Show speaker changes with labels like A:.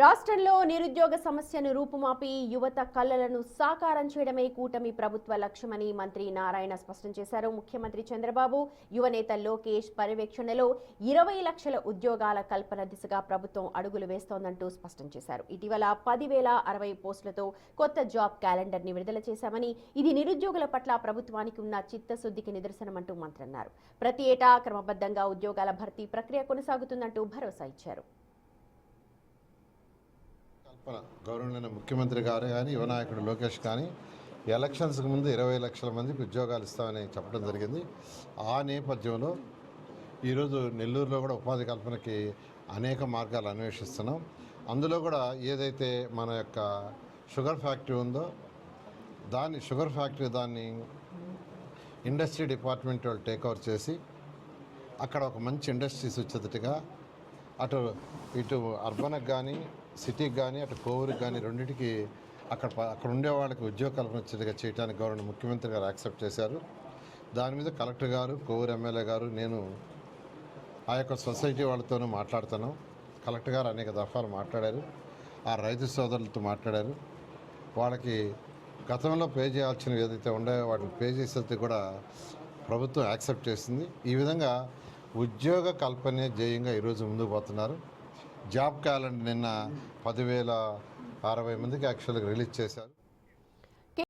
A: రాష్ట్రంలో నిరుద్యోగ సమస్యను రూపుమాపి యువత కలలను సాకారం చేయడమే కూటమి ప్రభుత్వ లక్ష్యమని మంత్రి నారాయణ స్పష్టం చేశారు. ముఖ్యమంత్రి చంద్రబాబు, యువనేత లోకేష్ పర్యవేక్షణలో 20 లక్షల ఉద్యోగాల కల్పన దిశగా ప్రభుత్వం అడుగులు వేస్తోందంటూ స్పష్టం చేశారు. ఇటీవల 10,060 పోస్టులతో కొత్త జాబ్ క్యాలెండర్ ని విడుదల చేశామని, ఇది నిరుద్యోగుల పట్ల ప్రభుత్వానికి ఉన్న చిత్తశుద్ధికి నిదర్శనమంటూ మంత్రి అన్నారు. ప్రతి ఏటా క్రమబద్ధంగా ఉద్యోగాల భర్తీ ప్రక్రియ కొనసాగుతుందంటూ భరోసా ఇచ్చారు.
B: గౌరవనీయ ముఖ్యమంత్రి గారు కానీ యువనాయకుడు లోకేష్ కానీ ఎలక్షన్స్కి ముందు 20 లక్షల మందికి ఉద్యోగాలు ఇస్తామని చెప్పడం జరిగింది. ఆ నేపథ్యంలో ఈరోజు నెల్లూరులో కూడా ఉపాధి కల్పనకి అనేక మార్గాలు అన్వేషిస్తున్నాం. అందులో కూడా ఏదైతే మన యొక్క షుగర్ ఫ్యాక్టరీ ఉందో షుగర్ ఫ్యాక్టరీ దాన్ని ఇండస్ట్రీ డిపార్ట్మెంట్ వాళ్ళు టేక్ ఓవర్ చేసి అక్కడ ఒక మంచి ఇండస్ట్రీస్ వచ్చేటట్టుగా ఇటు అర్బన్కి కానీ సిటీకి కానీ అటు కోవూరుకి కానీ రెండింటికి అక్కడ ఉండే వాళ్ళకి ఉద్యోగ కల్పన వచ్చేట్టుగా చేయడానికి గవర్నర్ ముఖ్యమంత్రి గారు యాక్సెప్ట్ చేశారు. దాని మీద కలెక్టర్ గారు, కోవూరు ఎమ్మెల్యే గారు, నేను ఆ యొక్క సొసైటీ వాళ్ళతోనూ మాట్లాడుతున్నాం. కలెక్టర్ గారు అనేక దఫాలు మాట్లాడారు, ఆ రైతు సోదరులతో మాట్లాడారు. వాళ్ళకి గతంలో పే చేయాల్సినవి ఏదైతే ఉన్నాయో వాటిని పే చేసేది కూడా ప్రభుత్వం యాక్సెప్ట్ చేసింది. ఈ విధంగా ఉద్యోగ కల్పనే ధ్యేయంగా ఈరోజు ముందుకు పోతున్నారు. జాబ్ క్యాలెండర్ నిన్న 10,060 మందికి యాక్చువల్గా రిలీజ్ చేశారు.